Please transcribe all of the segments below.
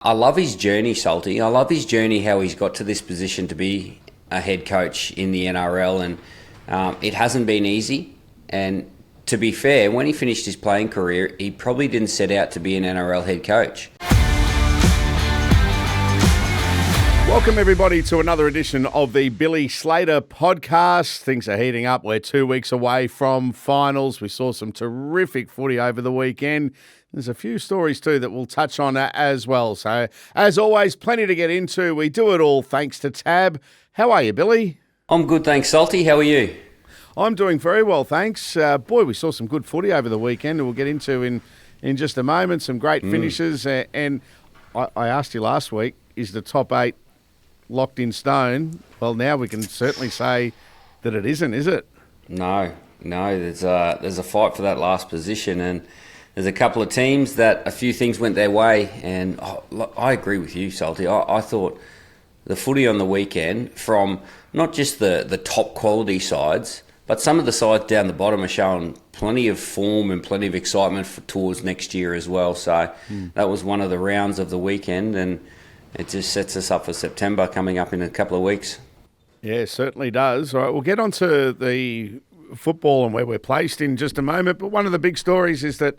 I love his journey, Salty. I love his journey, how he's got to this position to be a head coach in the NRL, and it hasn't been easy. And to be fair, when he finished his playing career, he probably didn't set out to be an NRL head coach. Welcome everybody to another edition of the Billy Slater Podcast. Things are heating up. We're 2 weeks away from finals. We saw some terrific footy over the weekend. There's a few stories too that we'll touch on as well. So, as always, plenty to get into. We do it all thanks to Tab. How are you, Billy? I'm good, thanks, Salty. How are you? I'm doing very well, thanks. Boy, we saw some good footy over the weekend, and we'll get into in just a moment. Some great finishes. And I asked you last week, is the top 8 locked in stone? Well, now we can certainly say that it isn't, is it? No. There's a fight for that last position, and there's a couple of teams that a few things went their way, and I agree with you, Salty. I thought the footy on the weekend, from not just the top quality sides, but some of the sides down the bottom are showing plenty of form and plenty of excitement towards next year as well. So that was one of the rounds of the weekend, and it just sets us up for September coming up in a couple of weeks. Yeah, it certainly does. All right, we'll get on to the football and where we're placed in just a moment, but one of the big stories is that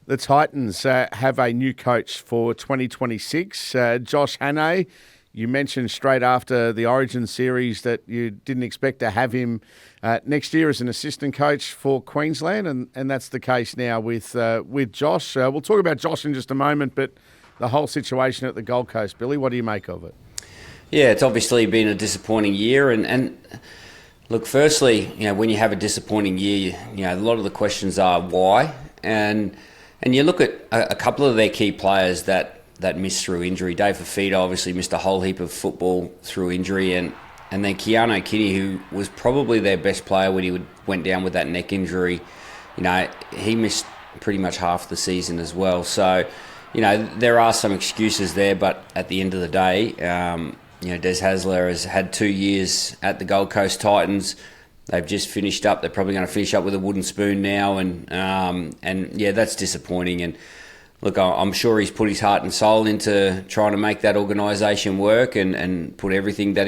the Titans have a new coach for 2026, Josh Hannay. You mentioned straight after the Origin series that you didn't expect to have him next year as an assistant coach for Queensland, and that's the case now with Josh. We'll talk about Josh in just a moment, but the whole situation at the Gold Coast, Billy, what do you make of it? Yeah, it's obviously been a disappointing year, and look, firstly, when you have a disappointing year, a lot of the questions are why, and you look at a couple of their key players that missed through injury. Dave Fafita obviously missed a whole heap of football through injury, and then Keano Kinney, who was probably their best player when he went down with that neck injury, he missed pretty much half the season as well. So, there are some excuses there, but at the end of the day, Des Hasler has had 2 years at the Gold Coast Titans. They've just finished up. They're probably going to finish up with a wooden spoon now, and that's disappointing. And look, I'm sure he's put his heart and soul into trying to make that organisation work and put everything that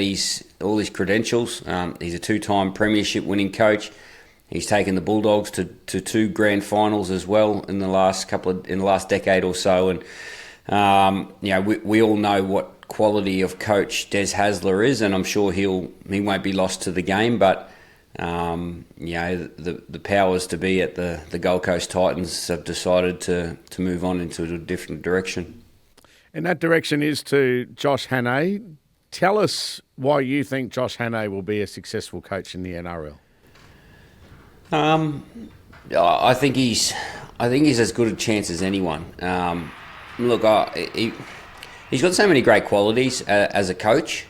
all his credentials. He's a 2-time premiership winning coach. He's taken the Bulldogs to 2 grand finals as well in the last decade or so. And we all know what quality of coach Des Hasler is, and I'm sure he won't be lost to the game, but the powers to be at the Gold Coast Titans have decided to move on into a different direction. And that direction is to Josh Hannay. Tell us why you think Josh Hannay will be a successful coach in the NRL. I think he's as good a chance as anyone. He's got so many great qualities as a coach.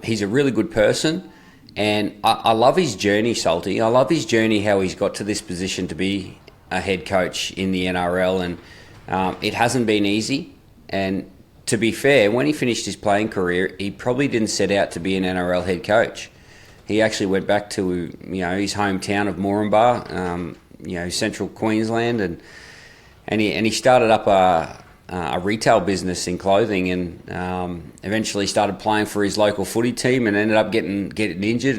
He's a really good person. And I love his journey, Salty. I love his journey, how he's got to this position to be a head coach in the NRL. And it hasn't been easy. And to be fair, when he finished his playing career, he probably didn't set out to be an NRL head coach. He actually went back to his hometown of Moranbah, central Queensland, and he started up a retail business in clothing, and eventually started playing for his local footy team, and ended up getting injured.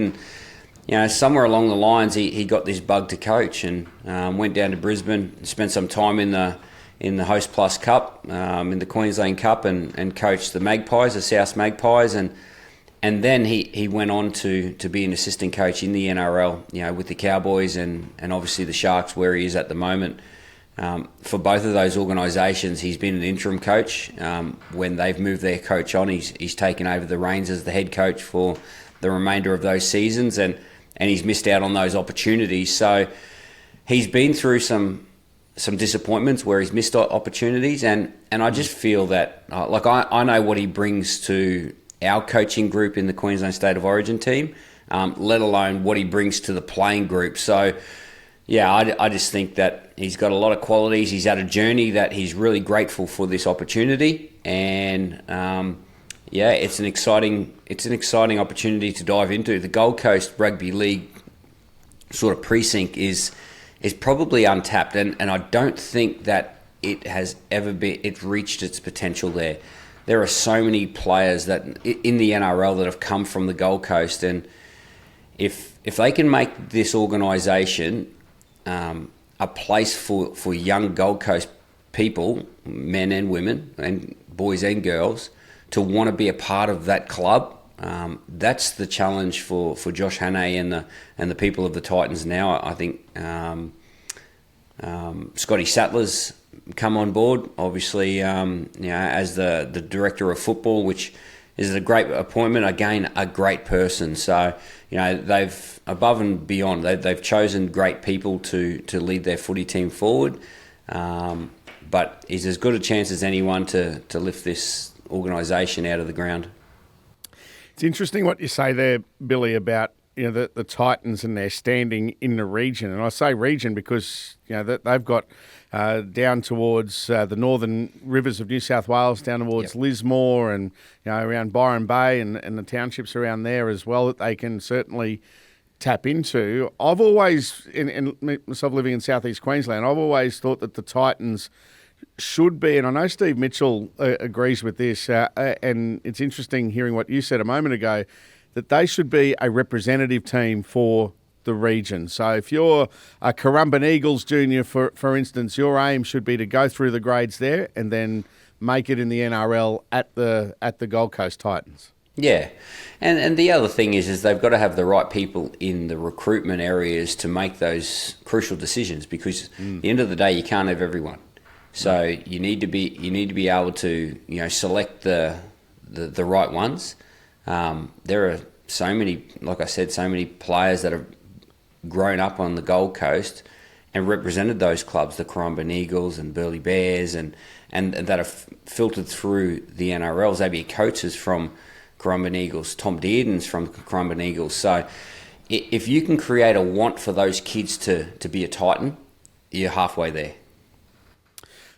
And somewhere along the lines, he got this bug to coach, and went down to Brisbane, spent some time in the Host Plus Cup, in the Queensland Cup, and coached the Magpies, the South Magpies, and then he went on to be an assistant coach in the NRL, with the Cowboys and obviously the Sharks, where he is at the moment. For both of those organisations, he's been an interim coach. When they've moved their coach on, he's taken over the reins as the head coach for the remainder of those seasons, and he's missed out on those opportunities. So he's been through some disappointments where he's missed opportunities, and I just feel that I know what he brings to our coaching group in the Queensland State of Origin team, let alone what he brings to the playing group. So yeah, I just think that he's got a lot of qualities. He's had a journey that he's really grateful for this opportunity, and it's an exciting opportunity to dive into. The Gold Coast Rugby League sort of precinct is probably untapped, and I don't think that it has ever reached its potential there. there are so many players that in the NRL that have come from the Gold Coast, and if they can make this organisation a place for young Gold Coast people, men and women, and boys and girls, to want to be a part of that club, that's the challenge for Josh Hannay and the people of the Titans now. I think Scotty Sattler's come on board, obviously, as the director of football, which is a great appointment. Again, a great person. So, they've above and beyond. They've chosen great people to lead their footy team forward. But he's as good a chance as anyone to lift this organisation out of the ground. It's interesting what you say there, Billy, about the Titans and their standing in the region. And I say region because that they've got down towards the northern rivers of New South Wales, down towards Lismore and around Byron Bay and the townships around there as well, that they can certainly tap into. I've always, in myself living in southeast Queensland, I've always thought that the Titans should be, and I know Steve Mitchell agrees with this, and it's interesting hearing what you said a moment ago, that they should be a representative team for the region. So if you're a Currumbin Eagles junior, for instance, your aim should be to go through the grades there and then make it in the NRL at the Gold Coast Titans. Yeah, and the other thing is they've got to have the right people in the recruitment areas to make those crucial decisions, because at the end of the day, you can't have everyone. So you need to be able to select the right ones. There are so many, like I said, so many players that have grown up on the Gold Coast and represented those clubs, the Currumbin Eagles and Burleigh Bears, and that have filtered through the NRL. Xavier Coates is from Currumbin Eagles, Tom Dearden's from Currumbin Eagles. So if you can create a want for those kids to be a Titan, you're halfway there.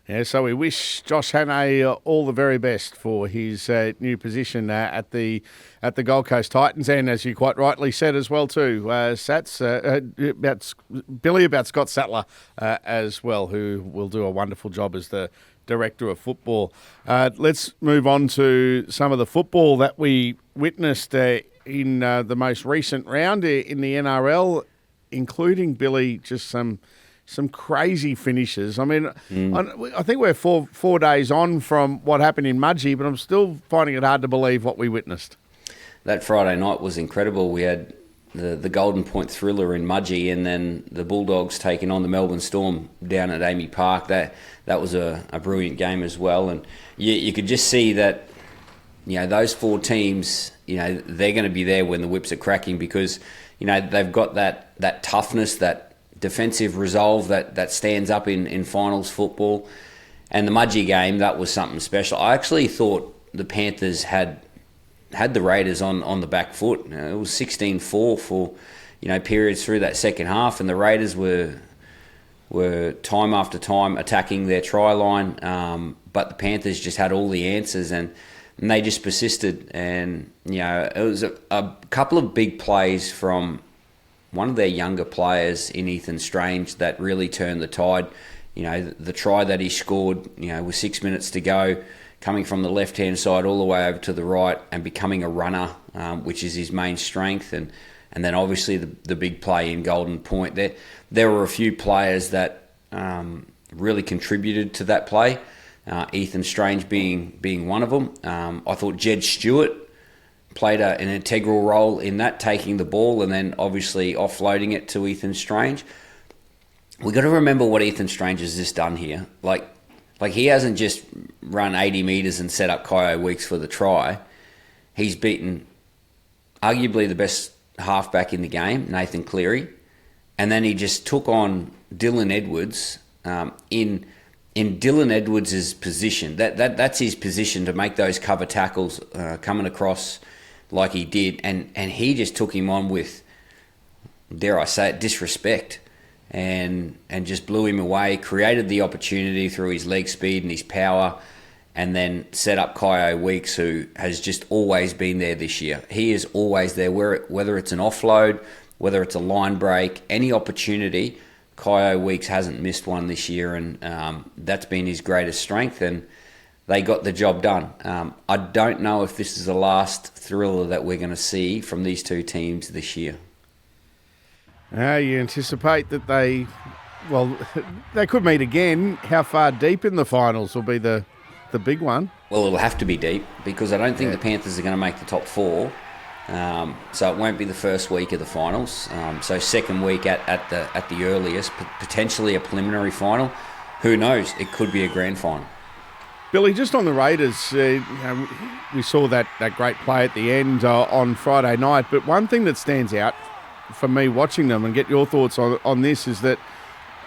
Yeah, so we wish Josh Hannay all the very best for his new position at the Gold Coast Titans, and as you quite rightly said as well too, about Billy, about Scott Sattler as well, who will do a wonderful job as the director of football. Let's move on to some of the football that we witnessed in the most recent round in the NRL, including, Billy, just some crazy finishes. I mean, I think we're four days on from what happened in Mudgee, but I'm still finding it hard to believe what we witnessed. That Friday night was incredible. We had the Golden Point thriller in Mudgee, and then the Bulldogs taking on the Melbourne Storm down at Amy Park. That was a brilliant game as well. And you could just see that, those four teams, they're going to be there when the whips are cracking, because, they've got that toughness, that defensive resolve that stands up in finals football. And the Mudgee game, that was something special. I actually thought the Panthers had the Raiders on the back foot. It was 16-4 for periods through that second half, and the Raiders were time after time attacking their try line, but the Panthers just had all the answers, and they just persisted. And it was a couple of big plays from one of their younger players in Ethan Strange that really turned the tide. The try that he scored, with 6 minutes to go, coming from the left-hand side all the way over to the right and becoming a runner, which is his main strength. And then obviously the big play in Golden Point. There were a few players that really contributed to that play, Ethan Strange being one of them. I thought Jed Stewart played an integral role in that, taking the ball and then obviously offloading it to Ethan Strange. We've got to remember what Ethan Strange has just done here. Like he hasn't just run 80 metres and set up Kyo Weeks for the try. He's beaten arguably the best halfback in the game, Nathan Cleary, and then he just took on Dylan Edwards in Dylan Edwards' position. That's his position, to make those cover tackles coming across like he did, and he just took him on with, dare I say it, disrespect, and just blew him away, created the opportunity through his leg speed and his power, and then set up Kyo Weeks, who has just always been there this year. He is always there, whether it's an offload, whether it's a line break, any opportunity. Kyo Weeks hasn't missed one this year, and that's been his greatest strength. And they got the job done. I don't know if this is the last thriller that we're going to see from these two teams this year. You anticipate that they could meet again. How far deep in the finals will be the big one? Well, it'll have to be deep because I don't think the Panthers are going to make the top four. So it won't be the first week of the finals. So second week at the earliest, potentially a preliminary final. Who knows? It could be a grand final. Billy, just on the Raiders, we saw that great play at the end on Friday night. But one thing that stands out for me watching them, and get your thoughts on this, is that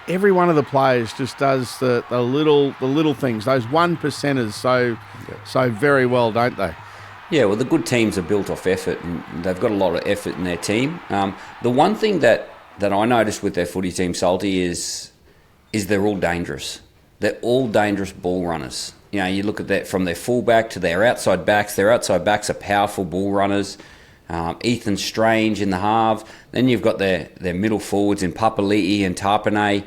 every one of the players just does the little things, those 1%ers so very well, don't they? Yeah, well, the good teams are built off effort, and they've got a lot of effort in their team. The one thing that I noticed with their footy team, Salty, is they're all dangerous. They're all dangerous ball runners. You know, you look at that from their fullback to their outside backs. Their outside backs are powerful ball runners. Ethan Strange in the halves. Then you've got their middle forwards in Papali'i and Tarpanay.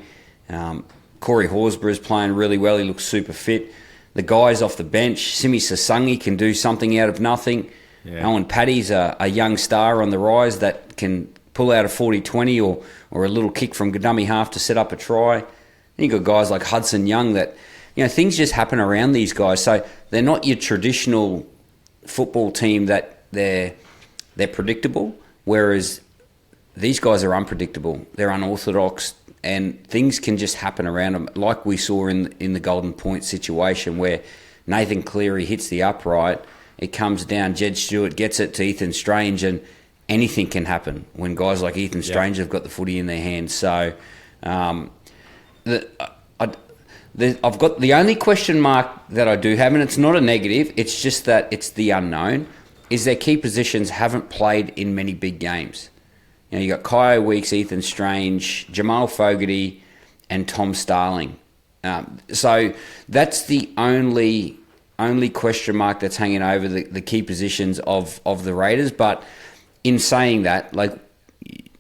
Corey Horsburgh's playing really well. He looks super fit. The guys off the bench, Simi Sasangi can do something out of nothing. Yeah. Owen Paddy's a young star on the rise that can pull out a 40-20 or a little kick from dummy half to set up a try. Then you've got guys like Hudson Young that, you know, things just happen around these guys. So they're not your traditional football team that they're predictable, whereas these guys are unpredictable. They're unorthodox, and things can just happen around them, like we saw in the Golden Point situation where Nathan Cleary hits the upright, it comes down, Jed Stewart gets it to Ethan Strange, and anything can happen when guys like Ethan Strange have got the footy in their hands. So I've got the only question mark that I do have, and it's not a negative, it's just that it's the unknown, is their key positions haven't played in many big games. You know, you got Kyo Weeks, Ethan Strange, Jamal Fogarty, and Tom Starling. So that's the only question mark that's hanging over the key positions of the Raiders. But in saying that, like,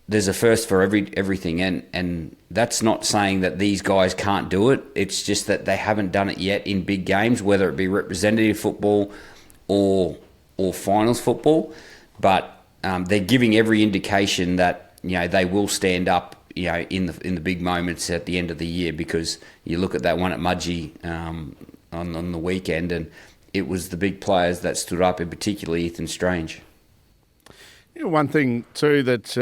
there's a first for everything, and that's not saying that these guys can't do it. It's just that they haven't done it yet in big games, whether it be representative football or finals football. But they're giving every indication that, you know, they will stand up, you know, in the big moments at the end of the year, because you look at that one at Mudgee on the weekend, and it was the big players that stood up, and particularly Ethan Strange. You know, one thing too that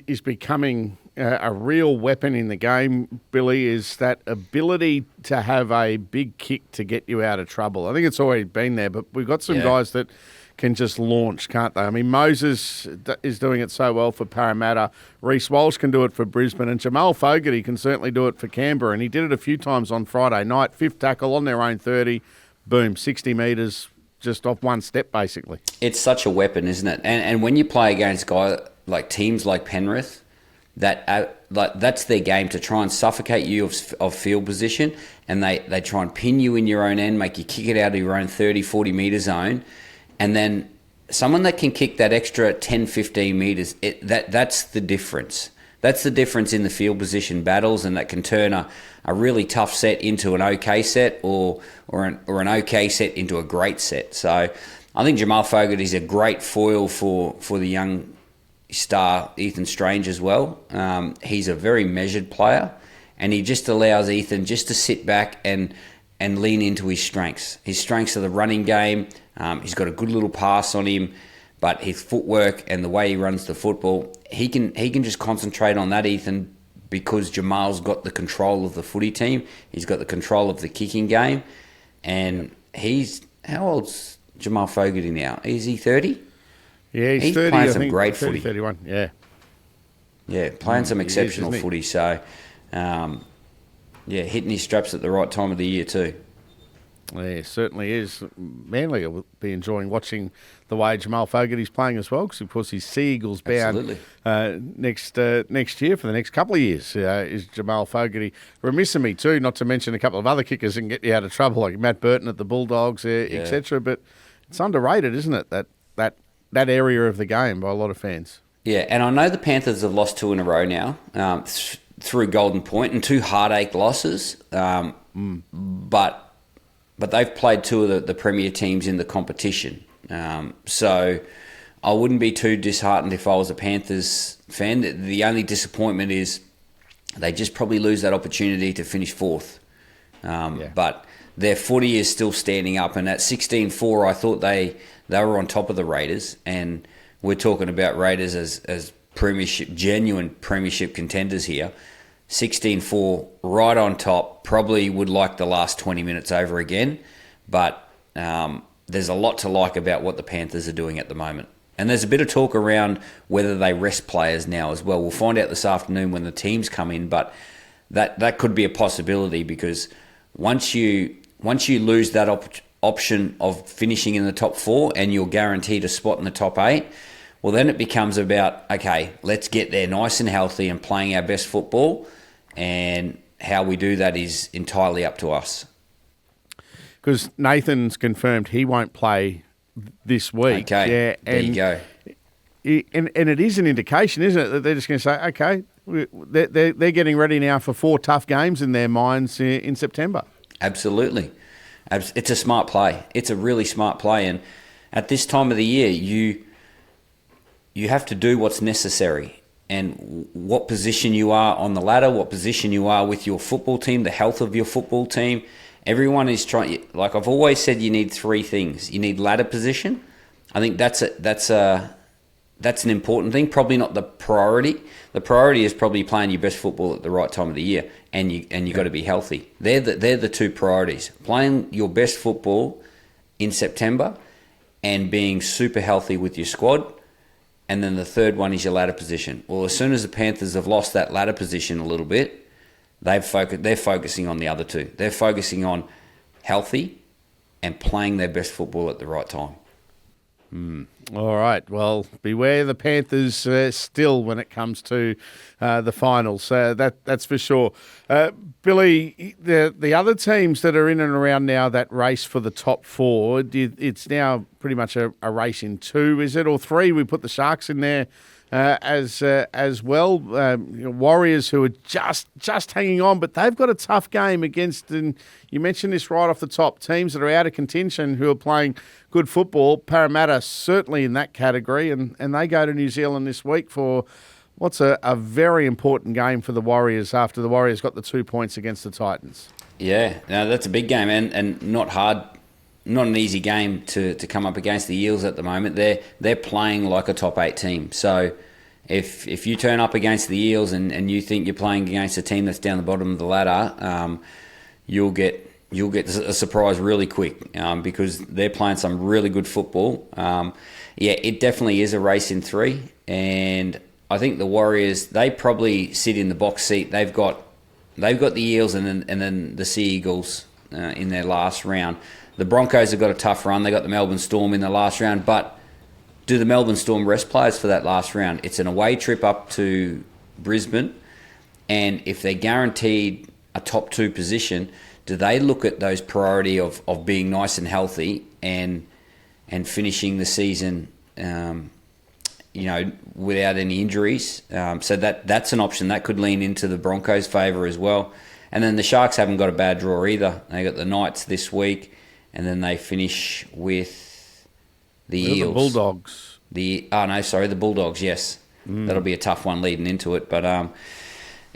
is becoming a real weapon in the game, Billy, is that ability to have a big kick to get you out of trouble. I think it's already been there, but we've got some guys that can just launch, can't they? I mean, Moses is doing it so well for Parramatta. Reece Walsh can do it for Brisbane, and Jamal Fogarty can certainly do it for Canberra, and he did it a few times on Friday night. Fifth tackle on their own 30, boom, 60 metres, just off one step, basically. It's such a weapon, isn't it? And when you play against guys like teams like Penrith, that's their game, to try and suffocate you of field position, and they try and pin you in your own end, make you kick it out of your own 30, 40 metre zone. And then someone that can kick that extra 10, 15 metres, that's the difference. That's the difference in the field position battles, and that can turn a really tough set into an okay set or an okay set into a great set. So I think Jamal Fogarty's a great foil for the young star Ethan Strange as well. He's a very measured player, and he just allows Ethan just to sit back and lean into his strengths. His strengths are the running game. He's got a good little pass on him, but his footwork and the way he runs the football, he can just concentrate on that, Ethan, because Jamal's got the control of the footy team. He's got the control of the kicking game, and how old's Jamal Fogarty now? Is he 30? Yeah, he's 30. Playing some great 30, footy. 31, yeah. Yeah, playing some exceptional footy. So, hitting his straps at the right time of the year too. Yeah, it certainly is. Manly will be enjoying watching the way Jamal Fogarty's playing as well, because of course he's Sea Eagles bound next year for the next couple of years. Is Jamal Fogarty. Remiss of me too, not to mention a couple of other kickers that can get you out of trouble, like Matt Burton at the Bulldogs, etc. But it's underrated, isn't it? That area of the game by a lot of fans. Yeah, and I know the Panthers have lost 2 in a row now through Golden Point, and 2 heartache losses. But but they've played two of the premier teams in the competition. So I wouldn't be too disheartened if I was a Panthers fan. The only disappointment is they just probably lose that opportunity to finish fourth. But their footy is still standing up, and at 16-4, I thought they were on top of the Raiders, and we're talking about Raiders as genuine premiership contenders here. 16-4, right on top. Probably would like the last 20 minutes over again, but there's a lot to like about what the Panthers are doing at the moment. And there's a bit of talk around whether they rest players now as well. We'll find out this afternoon when the teams come in, but that could be a possibility, because once you lose that option of finishing in the top 4 and you're guaranteed a spot in the top 8, well, then it becomes about, okay, let's get there nice and healthy and playing our best football, and how we do that is entirely up to us. Because Nathan's confirmed he won't play this week. Okay, yeah, there you go. And it is an indication, isn't it, that they're just going to say, okay, they're getting ready now for 4 tough games in their minds in September. Absolutely. It's a smart play. It's a really smart play. And at this time of the year, you have to do what's necessary. And what position you are on the ladder, what position you are with your football team, the health of your football team. Everyone is trying, like I've always said, you need 3 things. You need ladder position. I think that's an important thing, probably not the priority. The priority is probably playing your best football at the right time of the year, and you got to be healthy. They're the 2 priorities. Playing your best football in September and being super healthy with your squad. And then the third one is your ladder position. Well, as soon as the Panthers have lost that ladder position a little bit, they're focusing on the other 2. They're focusing on healthy and playing their best football at the right time. All right. Well, beware the Panthers still when it comes to the finals. That's for sure. Billy, the other teams that are in and around now that race for the top 4, it's now pretty much a race in 2, is it? Or 3? We put the Sharks in there as well. Warriors, who are just hanging on, but they've got a tough game against, and you mentioned this right off the top, teams that are out of contention who are playing good football. Parramatta certainly in that category, and they go to New Zealand this week for what's a very important game for the Warriors after the Warriors got the 2 points against the Titans. Yeah, no, that's a big game, and not hard. Not an easy game to come up against the Eels at the moment. They're playing like a top 8 team. So if you turn up against the Eels and you think you're playing against a team that's down the bottom of the ladder, you'll get a surprise really quick because they're playing some really good football. It definitely is a race in 3, and I think the Warriors, they probably sit in the box seat. They've got the Eels and then the Sea Eagles in their last round. The Broncos have got a tough run. They got the Melbourne Storm in the last round, but do the Melbourne Storm rest players for that last round? It's an away trip up to Brisbane, and if they're guaranteed a top 2 position, do they look at those priority of being nice and healthy and finishing the season, without any injuries? So that's an option that could lean into the Broncos' favour as well. And then the Sharks haven't got a bad draw either. They got the Knights this week. And then they finish with the Eels. The Bulldogs. The Bulldogs, yes. That'll be a tough one leading into it. But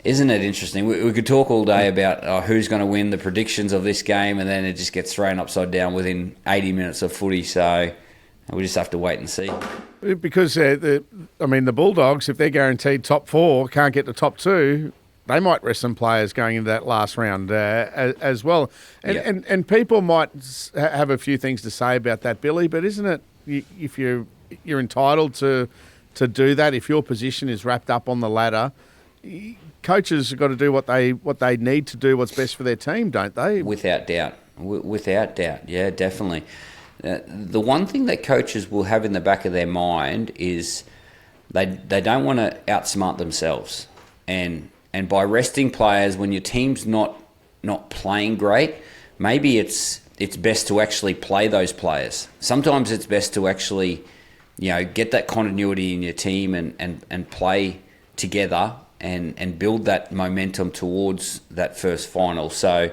isn't it interesting? We could talk all day about who's going to win, the predictions of this game, and then it just gets thrown upside down within 80 minutes of footy. So we just have to wait and see. Because, the Bulldogs, if they're guaranteed top 4, can't get to top 2, they might rest some players going into that last round as well. And people might have a few things to say about that, Billy, but isn't it, if you're entitled to do that, if your position is wrapped up on the ladder, coaches have got to do what they need to do, what's best for their team, don't they? Without doubt. Yeah, definitely. The one thing that coaches will have in the back of their mind is they don't want to outsmart themselves. And by resting players, when your team's not playing great, maybe it's best to actually play those players. Sometimes it's best to actually, get that continuity in your team and play together and build that momentum towards that first final. So,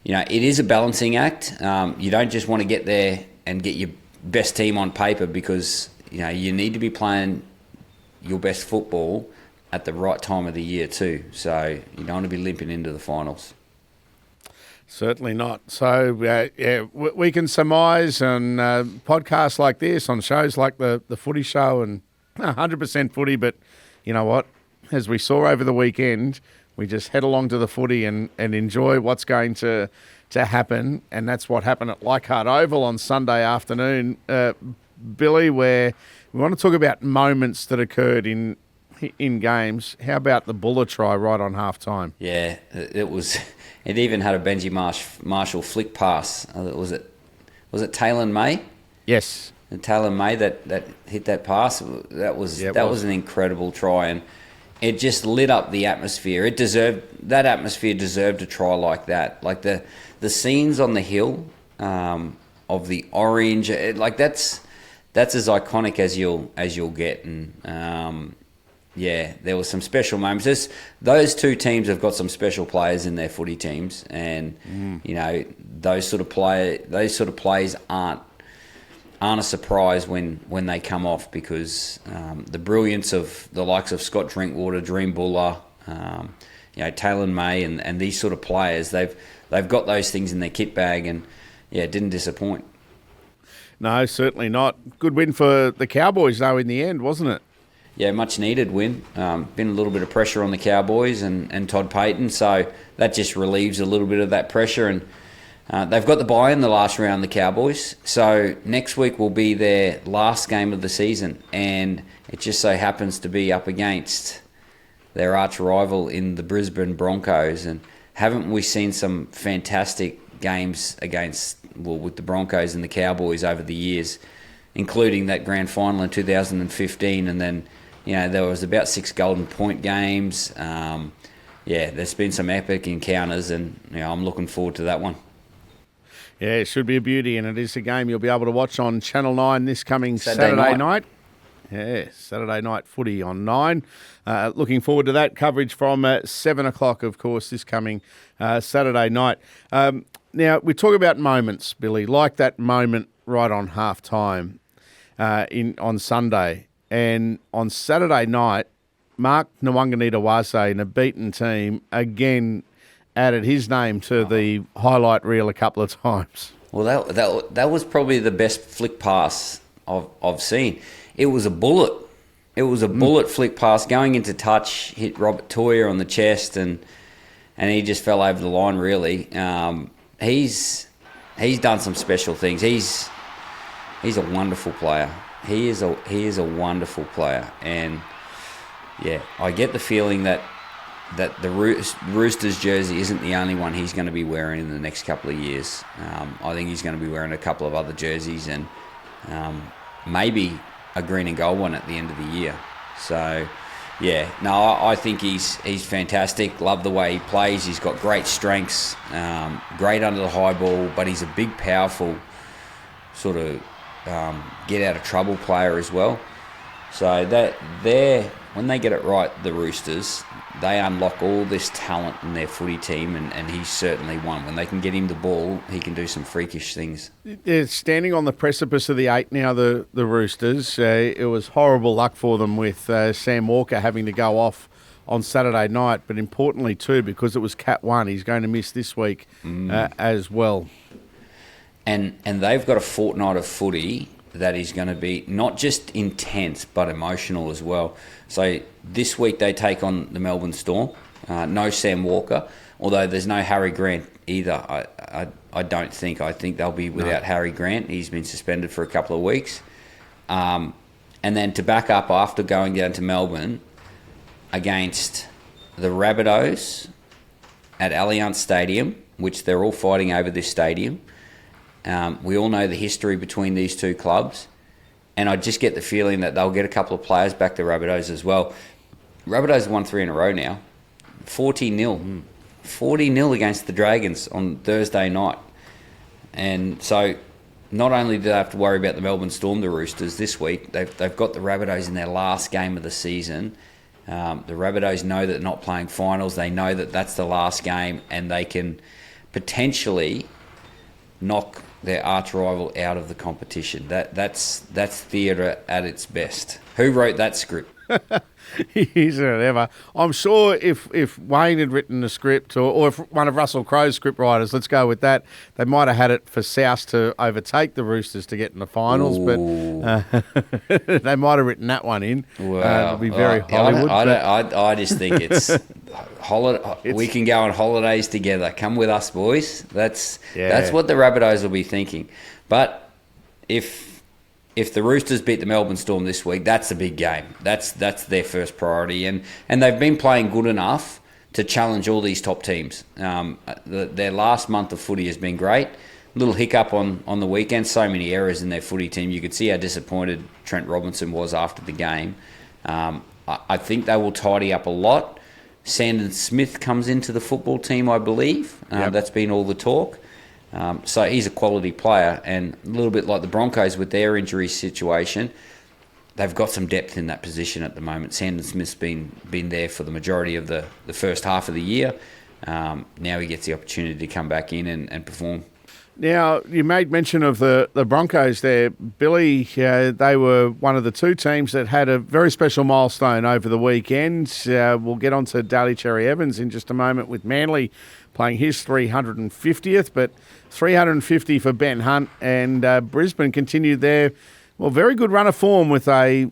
it is a balancing act. You don't just want to get there and get your best team on paper because, you need to be playing your best football at the right time of the year too. So you don't want to be limping into the finals. Certainly not. So, we can surmise on podcasts like this, on shows like the Footy Show and 100% Footy, but you know what? As we saw over the weekend, we just head along to the footy and enjoy what's going to happen, and that's what happened at Leichhardt Oval on Sunday afternoon. Billy, where we want to talk about moments that occurred in games. How about the Buller try right on half-time? Yeah, it was. It even had a Benji Marshall flick pass. Was it Taylor May? Yes. And Taylor May that hit that pass. That was an incredible try, and it just lit up the atmosphere. That atmosphere deserved a try like that. Like the scenes on the hill of the orange. That's as iconic as you'll get, and there was some special moments. Those two teams have got some special players in their footy teams, and those sort of plays aren't a surprise when they come off because the brilliance of the likes of Scott Drinkwater, Dream Buller, Taylor May, and these sort of players, they've got those things in their kit bag, and it didn't disappoint. No, certainly not. Good win for the Cowboys, though, in the end, wasn't it? Yeah, much needed win. Been a little bit of pressure on the Cowboys and Todd Payten, so that just relieves a little bit of that pressure. And they've got the bye in the last round, the Cowboys. So next week will be their last game of the season, and it just so happens to be up against their arch rival in the Brisbane Broncos. And haven't we seen some fantastic games with the Broncos and the Cowboys over the years, including that grand final in 2015, and then there was about 6 Golden Point games. There's been some epic encounters, and I'm looking forward to that one. Yeah, it should be a beauty, and it is a game you'll be able to watch on Channel 9 this coming Saturday night. Yeah, Saturday night footy on 9. Looking forward to that coverage from 7 o'clock, of course, this coming Saturday night. Now, we talk about moments, Billy, like that moment right on half-time on Sunday. And on Saturday night, Mark Nwanganita-Wase and a beaten team again added his name to the highlight reel a couple of times. Well, that was probably the best flick pass I've seen. It was a bullet. It was a bullet flick pass going into touch, hit Robert Toyer on the chest, and he just fell over the line, really. He's done some special things. He's a wonderful player. He is a wonderful player, and I get the feeling that the Roosters jersey isn't the only one he's going to be wearing in the next couple of years. I think he's going to be wearing a couple of other jerseys, and maybe a green and gold one at the end of the year. So, I think he's fantastic. Love the way he plays. He's got great strengths, great under the high ball, but he's a big, powerful sort of get out of trouble player as well. So when they get it right, the Roosters, they unlock all this talent in their footy team, and he's certainly one. When they can get him the ball, he can do some freakish things. They're standing on the precipice of the 8 now, the Roosters. It was horrible luck for them with Sam Walker having to go off on Saturday night, but importantly too, because it was Cat 1, he's going to miss this week as well. And they've got a fortnight of footy that is going to be not just intense but emotional as well. So this week they take on the Melbourne Storm. No Sam Walker, although there's no Harry Grant either. I don't think. I think they'll be without Harry Grant. He's been suspended for a couple of weeks. And then to back up after going down to Melbourne against the Rabbitohs at Allianz Stadium, which they're all fighting over this stadium. We all know the history between these two clubs, and I just get the feeling that they'll get a couple of players back to Rabbitohs as well. Rabbitohs won 3 in a row now, 40-0. 40-0 against the Dragons on Thursday night. And so not only do they have to worry about the Melbourne Storm, the Roosters, this week, they've got the Rabbitohs in their last game of the season. The Rabbitohs know that they're not playing finals. They know that that's the last game, and they can potentially knock their arch rival out of the competition. That's theatre at its best. Who wrote that script? Isn't it ever? I'm sure if Wayne had written the script, or if one of Russell Crowe's script writers, let's go with that, they might have had it for South to overtake the Roosters to get in the finals. Ooh. But they might have written that one in. Wow. It'll be very Hollywood. I just think it's we can go on holidays together. Come with us, boys. That's what the Rabbitohs will be thinking. But if the Roosters beat the Melbourne Storm this week, that's a big game. That's their first priority, and they've been playing good enough to challenge all these top teams. Their last month of footy has been great. Little hiccup on the weekend. So many errors in their footy team. You could see how disappointed Trent Robinson was after the game. I think they will tidy up a lot. Sandon Smith comes into the football team, I believe. Yep. That's been all the talk. So he's a quality player, and a little bit like the Broncos with their injury situation, they've got some depth in that position at the moment. Sandon Smith's been there for the majority of the first half of the year. Now he gets the opportunity to come back in and perform. Now, you made mention of the Broncos there. Billy, they were one of the two teams that had a very special milestone over the weekend. We'll get on to Daly Cherry Evans in just a moment with Manly playing his 350th, but 350 for Ben Hunt, and Brisbane continued their very good run of form with a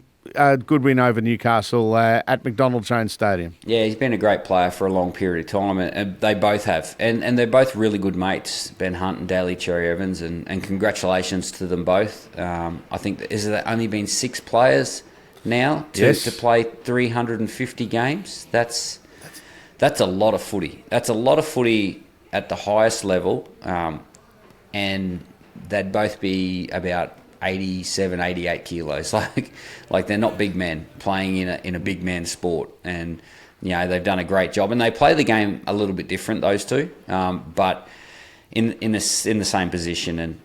good win over Newcastle at McDonald Jones Stadium. Yeah, he's been a great player for a long period of time, and they both have. And they're both really good mates, Ben Hunt and Daly Cherry Evans, and congratulations to them both. I think, has there only been 6 players now to play 350 games? That's a lot of footy. That's a lot of footy at the highest level, and they'd both be about 87, 88 kilos. Like they're not big men playing in a big man sport, and they've done a great job. And they play the game a little bit different, those two, but in the same position. And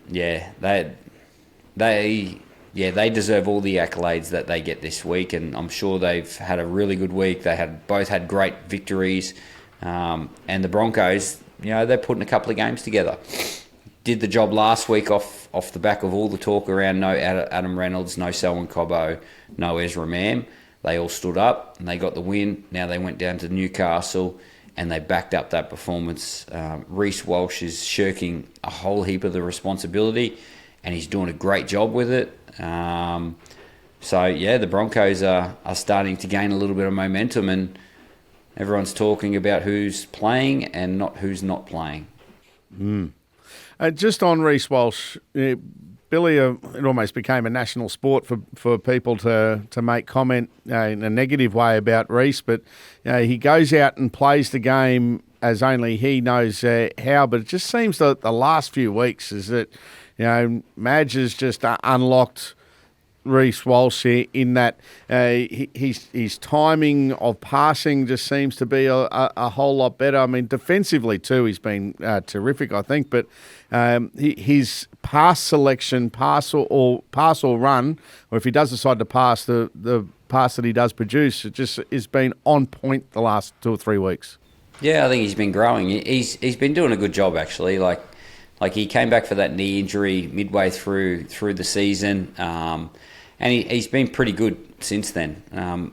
they deserve all the accolades that they get this week, and I'm sure they've had a really good week. They both had great victories, and the Broncos, they're putting a couple of games together. Did the job last week off the back of all the talk around no Adam Reynolds, no Selwyn Cobbo, no Ezra Mam. They all stood up and they got the win. Now they went down to Newcastle and they backed up that performance. Reece Walsh is shirking a whole heap of the responsibility, and he's doing a great job with it. The Broncos are starting to gain a little bit of momentum, and everyone's talking about who's playing and who's not playing. Just on Reece Walsh, Billy, it almost became a national sport for people to make comment in a negative way about Reece, but he goes out and plays the game as only he knows how. But it just seems that the last few weeks is that Madge has just unlocked Reece Walsh in that his timing of passing just seems to be a whole lot better. I mean, defensively too, he's been terrific, I think. But his pass selection, pass or run, or if he does decide to pass, the pass that he does produce, it just has been on point the last 2 or 3 weeks. Yeah, I think he's been growing. He's been doing a good job actually. Like he came back for that knee injury midway through the season. And he's been pretty good since then.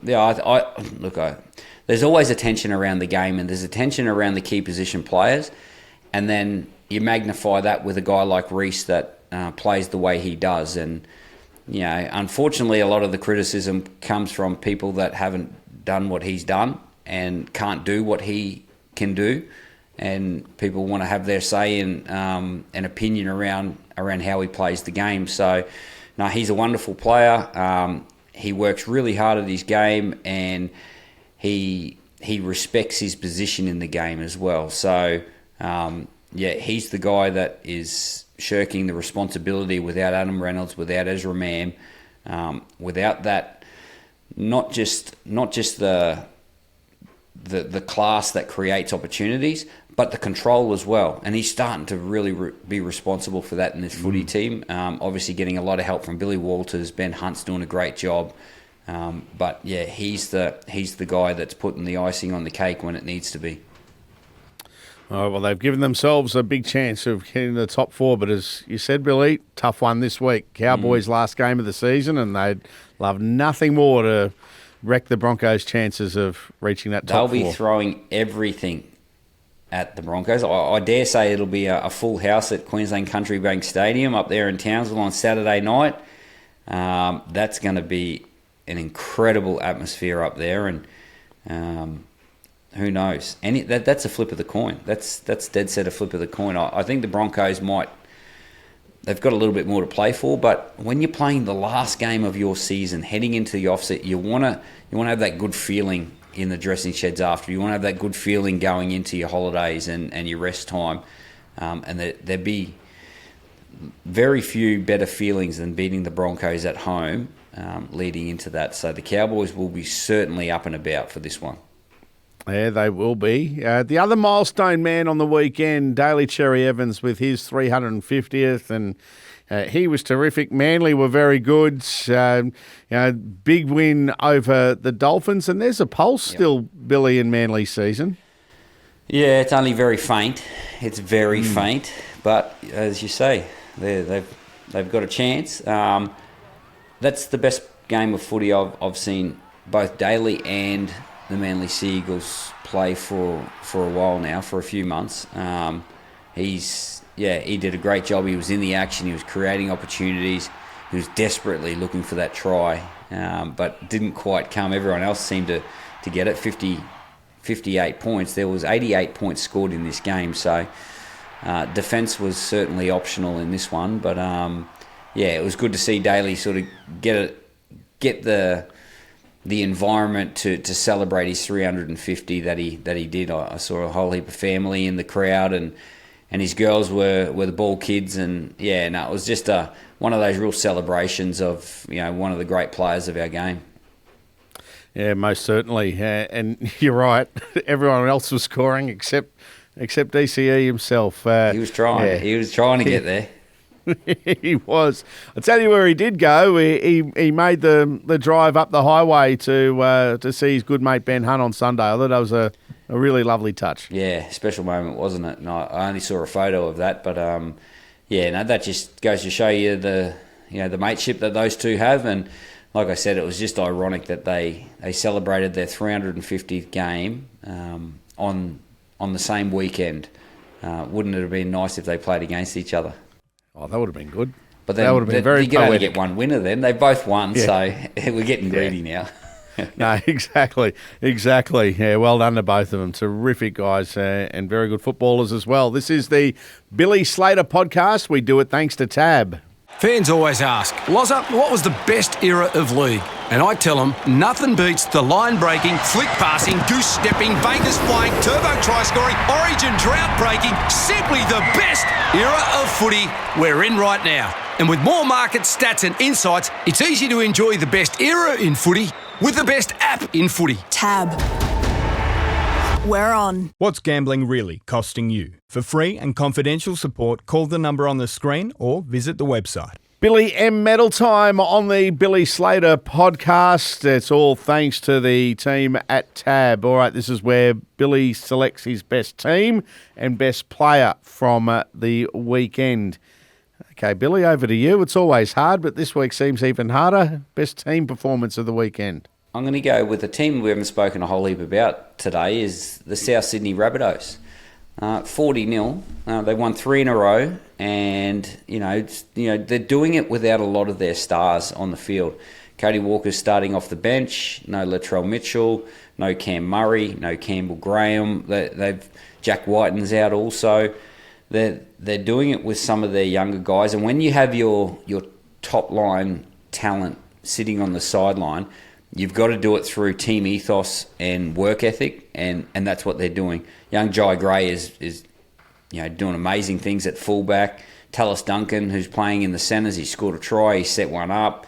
There's always a tension around the game, and there's a tension around the key position players, and then you magnify that with a guy like Reece that plays the way he does. And unfortunately, a lot of the criticism comes from people that haven't done what he's done and can't do what he can do, and people want to have their say in an opinion around how he plays the game. So. No, he's a wonderful player. He works really hard at his game, and he respects his position in the game as well. So, he's the guy that is shirking the responsibility without Adam Reynolds, without Ezra Mam, without that, not just the class that creates opportunities, but the control as well. And he's starting to really be responsible for that in this footy team. Obviously getting a lot of help from Billy Walters. Ben Hunt's doing a great job. He's the guy that's putting the icing on the cake when it needs to be. Oh, well, they've given themselves a big chance of getting the top four, but as you said, Billy, tough one this week. Cowboys' last game of the season, and they'd love nothing more to wreck the Broncos' chances of reaching that top four. They'll be throwing everything at the Broncos. I dare say it'll be a full house at Queensland Country Bank Stadium up there in Townsville on Saturday night. That's going to be an incredible atmosphere up there, and who knows? That's a flip of the coin. That's dead set a flip of the coin. I think the Broncos they've got a little bit more to play for, but when you're playing the last game of your season, heading into the offset, you want to have that good feeling in the dressing sheds after. You want to have that good feeling going into your holidays and your rest time, and there'd be very few better feelings than beating the Broncos at home leading into that. So the Cowboys will be certainly up and about for this one. Yeah, they will be. The other milestone man on the weekend, Daly Cherry Evans, with his 350th, and he was terrific. Manly were very good. Big win over the Dolphins, and there's a pulse still, Billy, in Manly's season. Yeah, it's only very faint. It's very faint, but as you say, they've got a chance. That's the best game of footy I've seen both Daly and the Manly Sea Eagles play for a while now, for a few months. He did a great job. He was in the action. He was creating opportunities. He was desperately looking for that try, but didn't quite come. Everyone else seemed to get it. 58 points. There was 88 points scored in this game, so defence was certainly optional in this one. But it was good to see Daly sort of get the environment to celebrate his 350 that he did. I saw a whole heap of family in the crowd, and his girls were the ball kids, and it was just one of those real celebrations of one of the great players of our game. Yeah, most certainly, and you're right. Everyone else was scoring except DCE himself. He was trying. Yeah. He was trying to get there. He was. I'll tell you where he did go. He made the drive up the highway to see his good mate Ben Hunt on Sunday. I thought that was a really lovely touch. Yeah, special moment, wasn't it? And I only saw a photo of that, but that just goes to show you the mateship that those two have. And like I said, it was just ironic that they celebrated their 350th game on the same weekend. Wouldn't it have been nice if they played against each other? Oh, that would have been good. But then that would have been very you can only get one winner then. They both won, so we're getting greedy now. No, exactly. Yeah, well done to both of them. Terrific guys and very good footballers as well. This is the Billy Slater Podcast. We do it thanks to Tab. Fans always ask, Lozza, what was the best era of league? And I tell them, nothing beats the line-breaking, flick-passing, goose-stepping, Vegas-flying, turbo-try-scoring, origin drought-breaking, simply the best era of footy we're in right now. And with more market stats and insights, it's easy to enjoy the best era in footy with the best app in footy. Tab. We're on. What's gambling really costing you? For free and confidential support, call the number on the screen or visit the website. Billy M. Medal time on the Billy Slater Podcast. It's all thanks to the team at Tab. All right, this is where Billy selects his best team and best player from the weekend. Okay, Billy, over to you. It's always hard, but this week seems even harder. Best team performance of the weekend. I'm going to go with a team we haven't spoken a whole heap about today, is the South Sydney Rabbitohs. 40-0. They won 3 in a row, and they're doing it without a lot of their stars on the field. Cody Walker's starting off the bench. No Latrell Mitchell. No Cam Murray. No Campbell Graham. Jack Whiten's out also. They're doing it with some of their younger guys, and when you have your top line talent sitting on the sideline, you've got to do it through team ethos and work ethic, and that's what they're doing. Young Jai Gray is doing amazing things at fullback. Tallis Duncan, who's playing in the centres, he scored a try, he set one up.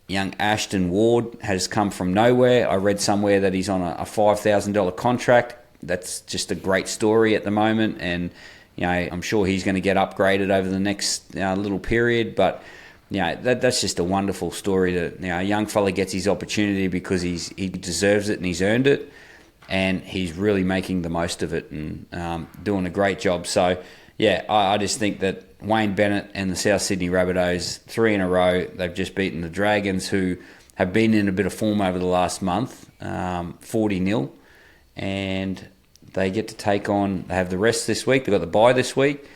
Young Ashton Ward has come from nowhere. I read somewhere that he's on a $5,000 contract. That's just a great story at the moment, and I'm sure he's going to get upgraded over the next little period, but that's just a wonderful story. That a young fella gets his opportunity because he deserves it and he's earned it. and he's really making the most of it and doing a great job. So, yeah, I just think that Wayne Bennett and the South Sydney Rabbitohs, 3 in a row, they've just beaten the Dragons, who have been in a bit of form over the last month, 40-0, and they get to take on, they have the rest this week, they've got the bye this week,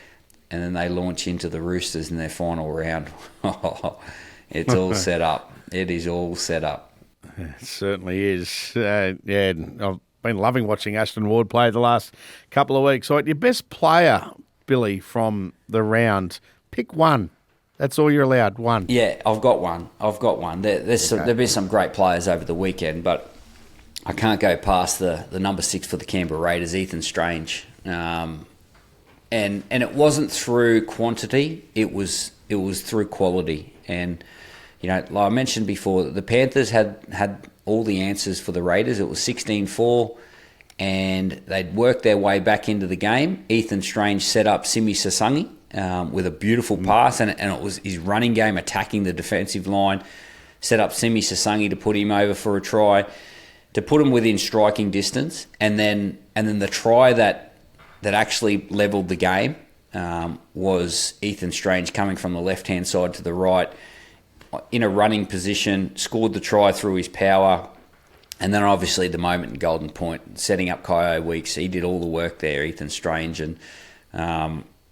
and then they launch into the Roosters in their final round. It's all set up. It is all set up. It certainly is. Yeah, I've been loving watching Ashton Ward play the last couple of weeks. All right, your best player, Billy, from the round, pick one. That's all you're allowed, one. Yeah, I've got one. There'll be some great players over the weekend, but I can't go past the number 6 for the Canberra Raiders, Ethan Strange. And it wasn't through quantity, it was through quality. And, you know, like I mentioned before, the Panthers had all the answers for the Raiders. It was 16-4, and they'd worked their way back into the game. Ethan Strange set up Simi Sasangi with a beautiful pass, and it was his running game attacking the defensive line, set up Simi Sasangi to put him over for a try, to put him within striking distance, and then the try that actually levelled the game was Ethan Strange coming from the left-hand side to the right, in a running position, scored the try through his power, and then obviously the moment in Golden Point, setting up Kyo Weeks. He did all the work there, Ethan Strange, and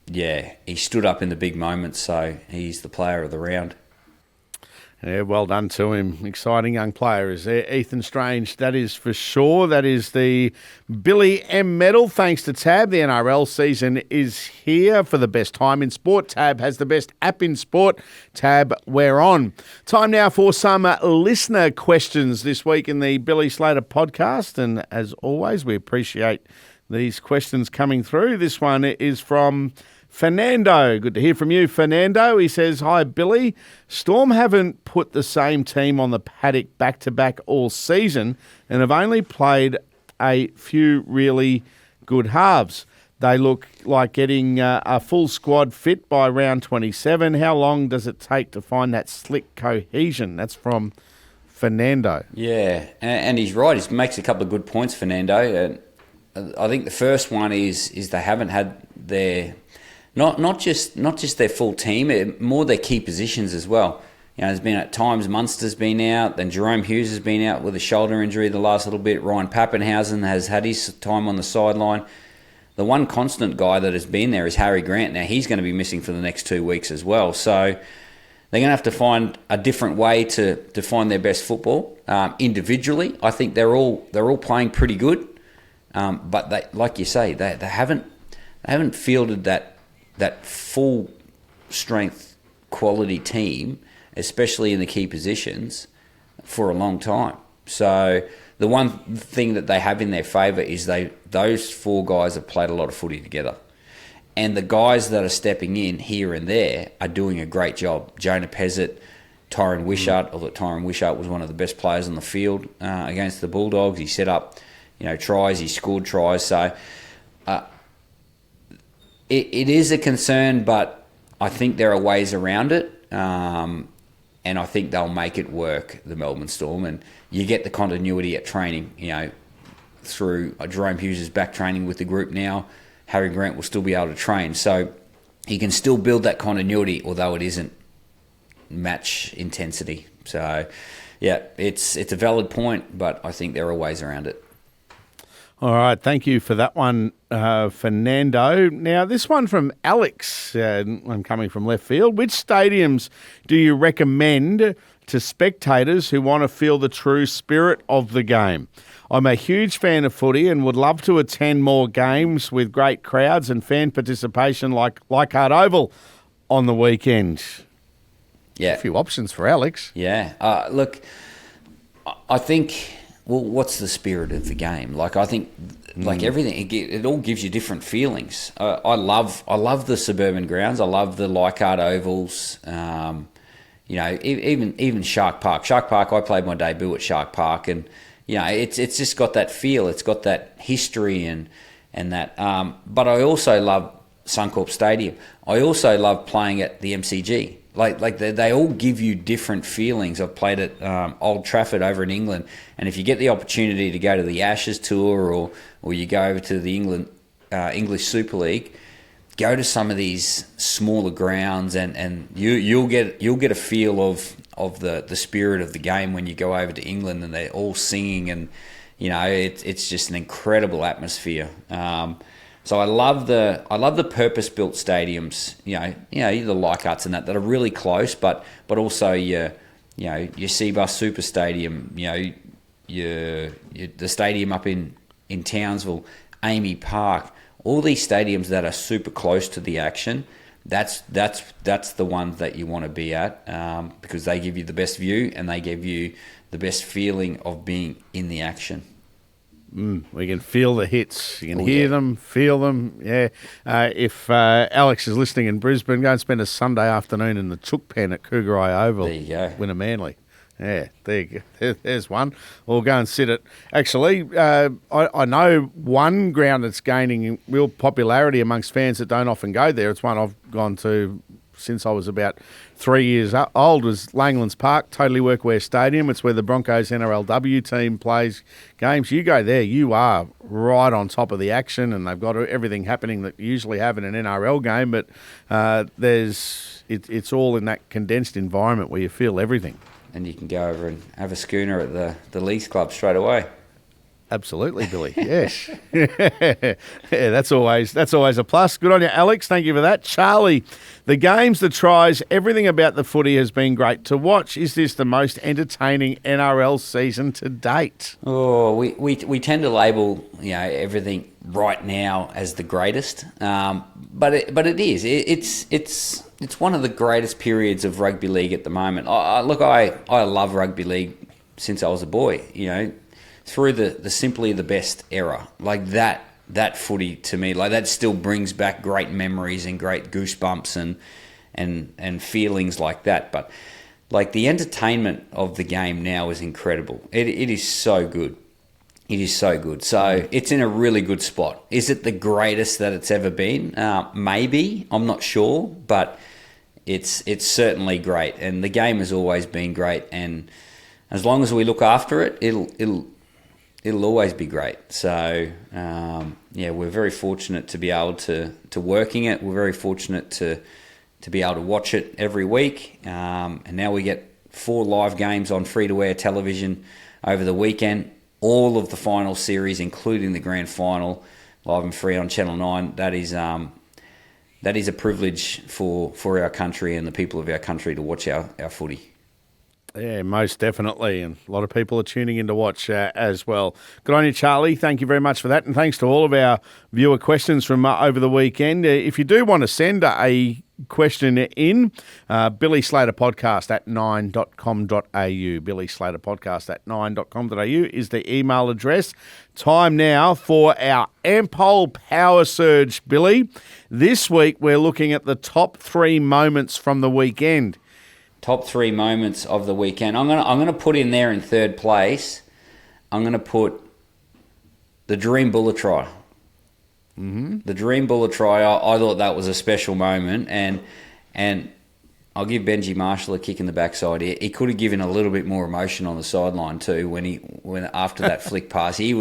he stood up in the big moments, so he's the player of the round. Yeah, well done to him. Exciting young player is there. Ethan Strange, that is for sure. That is the Billy M medal. Thanks to Tab. The NRL season is here for the best time in sport. Tab has the best app in sport. Tab, we're on. Time now for some listener questions this week in the Billy Slater podcast. And as always, we appreciate these questions coming through. This one is from Fernando. Good to hear from you, Fernando. He says, "Hi, Billy. Storm haven't put the same team on the paddock back-to-back all season and have only played a few really good halves. They look like getting a full squad fit by round 27. How long does it take to find that slick cohesion?" That's from Fernando. Yeah, and he's right. He makes a couple of good points, Fernando. I think the first one is they haven't had their... Not just their full team, more their key positions as well. You know, there's been at times Munster's been out, then Jerome Hughes has been out with a shoulder injury the last little bit. Ryan Pappenhausen has had his time on the sideline. The one constant guy that has been there is Harry Grant. Now he's going to be missing for the next 2 weeks as well. So they're going to have to find a different way to find their best football. Individually, I think they're all playing pretty good, but they, like you say, they haven't fielded that full strength quality team, especially in the key positions, for a long time. So the one thing that they have in their favour is those 4 guys have played a lot of footy together. And the guys that are stepping in here and there are doing a great job. Jonah Pezzett, Tyron Wishart, although Tyron Wishart was one of the best players on the field against the Bulldogs. He set up, tries, he scored tries. So It is a concern, but I think there are ways around it, and I think they'll make it work, the Melbourne Storm. And you get the continuity at training, through Jerome Hughes is back training with the group now. Harry Grant will still be able to train, so he can still build that continuity, although it isn't match intensity. So, yeah, it's a valid point, but I think there are ways around it. All right, thank you for that one, Fernando. Now, this one from Alex, I'm coming from left field. Which stadiums do you recommend to spectators who want to feel the true spirit of the game? I'm a huge fan of footy and would love to attend more games with great crowds and fan participation like Leichhardt Oval on the weekend. Yeah. A few options for Alex. Yeah. Look, I think... Well, what's the spirit of the game? Like, I think, like everything, it all gives you different feelings. I love the suburban grounds. I love the Leichhardt Ovals. Even Shark Park. Shark Park. I played my debut at Shark Park, and it's just got that feel. It's got that history and that. But I also love Suncorp Stadium. I also love playing at the MCG. they all give you different feelings. I've played at Old Trafford over in England, and if you get the opportunity to go to the Ashes tour or you go over to the English Super League, go to some of these smaller grounds, and you'll get a feel of the spirit of the game when you go over to England and they're all singing, and it's just an incredible atmosphere. So I love the purpose-built stadiums. The Leichhardts and that are really close, but also your Seabus Super Stadium. The stadium up in Townsville, Amy Park. All these stadiums that are super close to the action, that's the ones that you want to be at, because they give you the best view and they give you the best feeling of being in the action. We can feel the hits. You can hear them, feel them. Yeah. If Alex is listening in Brisbane, go and spend a Sunday afternoon in the Chook Pen at Cougarai Oval. There you go. Win a Manly. Yeah, there you go. There's one. Or go and sit at... Actually, I know one ground that's gaining real popularity amongst fans that don't often go there. It's one I've gone to since I was about 3 years old, was Langlands Park, Totally Workwear Stadium. It's where the Broncos NRLW team plays games. You go there, you are right on top of the action, and they've got everything happening that you usually have in an NRL game, but it's all in that condensed environment where you feel everything. And you can go over and have a schooner at the Leagues Club straight away. Absolutely, Billy. Yes. Yeah, that's always a plus. Good on you, Alex. Thank you for that. Charlie, the games, the tries, everything about the footy has been great to watch. Is this the most entertaining NRL season to date? Oh, we tend to label everything right now as the greatest, but it is. It's one of the greatest periods of rugby league at the moment. I love rugby league since I was a boy. Through the simply the best era, like that footy to me, like that still brings back great memories and great goosebumps and feelings like that. But like the entertainment of the game now is incredible. It is so good. It is so good. So it's in a really good spot. Is it the greatest that it's ever been? Maybe. I'm not sure, but it's certainly great. And the game has always been great. And as long as we look after it, it'll always be great. So, we're very fortunate to be able to working it. We're very fortunate to be able to watch it every week. And now we get 4 live games on free-to-air television over the weekend. All of the final series, including the grand final, live and free on Channel 9. That is a privilege for our country and the people of our country to watch our footy. Yeah, most definitely. And a lot of people are tuning in to watch as well. Good on you, Charlie. Thank you very much for that. And thanks to all of our viewer questions from over the weekend. If you do want to send a question in, Billy Slater Podcast at 9.com.au. Billy Slater Podcast at 9.com.au is the email address. Time now for our Ampol Power Surge, Billy. This week we're looking at the top 3 moments from the weekend. Top 3 moments of the weekend. I'm gonna put in there in third place. I'm gonna put the Dream Bullet try. Mm-hmm. The Dream Bullet try. I thought that was a special moment, and I'll give Benji Marshall a kick in the backside. He could have given a little bit more emotion on the sideline too when after that flick pass. He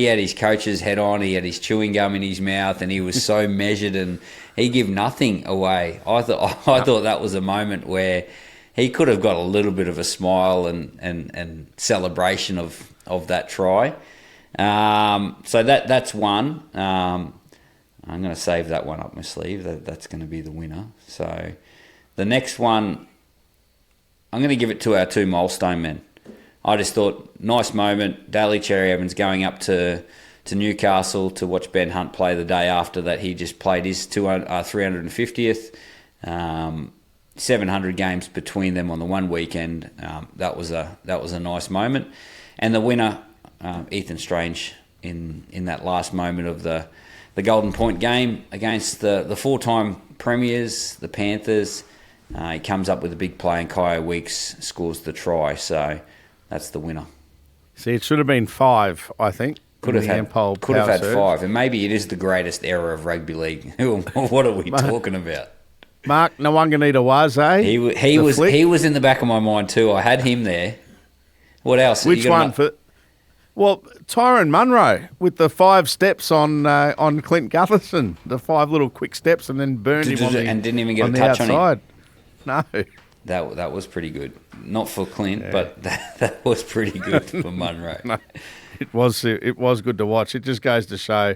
had his coach's head on. He had his chewing gum in his mouth, and he was so measured, and he gave nothing away. I thought that was a moment where he could have got a little bit of a smile and celebration of that try. So that's one. I'm going to save that one up my sleeve. That's going to be the winner. So the next one, I'm going to give it to our 2 milestone men. I just thought, nice moment. Daly Cherry Evans going up to Newcastle to watch Ben Hunt play the day after that. He just played his 350th. 700 games between them on the one weekend. That was a nice moment. And the winner, Ethan Strange, in that last moment of the Golden Point game against the 4-time premiers, the Panthers. He comes up with a big play, and Kyo Weeks scores the try. So that's the winner. See, it should have been 5, I think. Could have had 5, and maybe it is the greatest era of rugby league. What are we talking about? Mark Nwanganita-Waze. He was in the back of my mind too. I had him there. What else? Which one? Well, Tyrone Munro with the 5 steps on Clint Gutherson, the 5 little quick steps, and then burned him on and didn't even get a touch outside. On him. No, that was pretty good. Not for Clint, but that was pretty good for Munro. No, it was good to watch. It just goes to show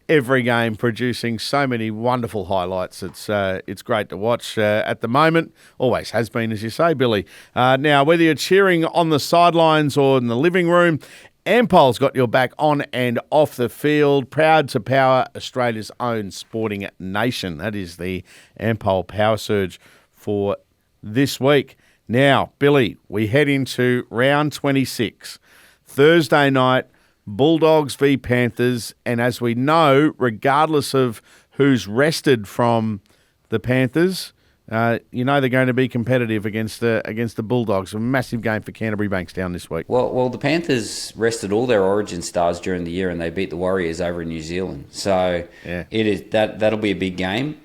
every game producing so many wonderful highlights. It's great to watch at the moment. Always has been, as you say, Billy. Now, whether you're cheering on the sidelines or in the living room, Ampol's got your back on and off the field. Proud to power Australia's own sporting nation. That is the Ampol Power Surge for this week. Now, Billy, we head into round 26. Thursday night, Bulldogs v Panthers. And as we know, regardless of who's rested from the Panthers, they're going to be competitive against the Bulldogs. A massive game for Canterbury Bankstown this week. Well, the Panthers rested all their Origin stars during the year, and they beat the Warriors over in New Zealand. So yeah. It is that'll be a big game.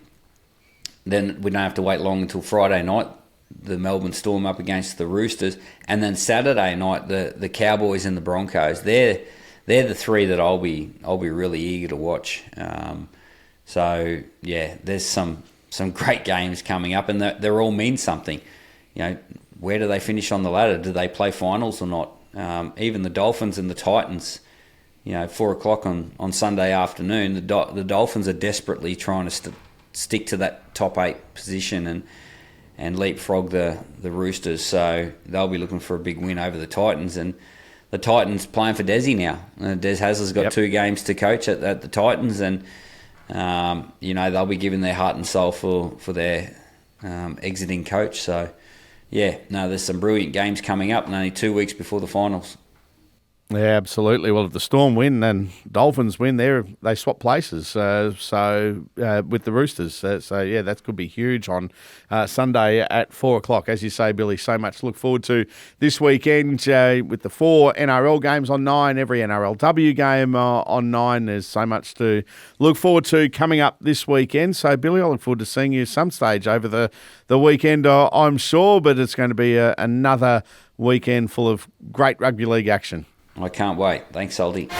Then we don't have to wait long until Friday night. The Melbourne Storm up against the Roosters, and then Saturday night the Cowboys and the Broncos. They're the 3 that I'll be really eager to watch. So yeah, there's some great games coming up, and they're all mean something. Where do they finish on the ladder? Do they play finals or not? Even the Dolphins and the Titans, 4:00 on Sunday afternoon, the Dolphins are desperately trying to stick to that top 8 position and leapfrog the Roosters. So they'll be looking for a big win over the Titans, and the Titans playing for Desi now. Des Hasler's got 2 games to coach at the Titans, and they'll be giving their heart and soul for their exiting coach. So, there's some brilliant games coming up, and only 2 weeks before the finals. Yeah, absolutely. Well, if the Storm win and Dolphins win, they swap places. With the Roosters. That could be huge on Sunday at 4:00. As you say, Billy, so much to look forward to this weekend with the 4 NRL games on 9, every NRLW game on 9. There's so much to look forward to coming up this weekend. So, Billy, I look forward to seeing you some stage over the weekend, I'm sure, but it's going to be another weekend full of great rugby league action. I can't wait. Thanks, Salty.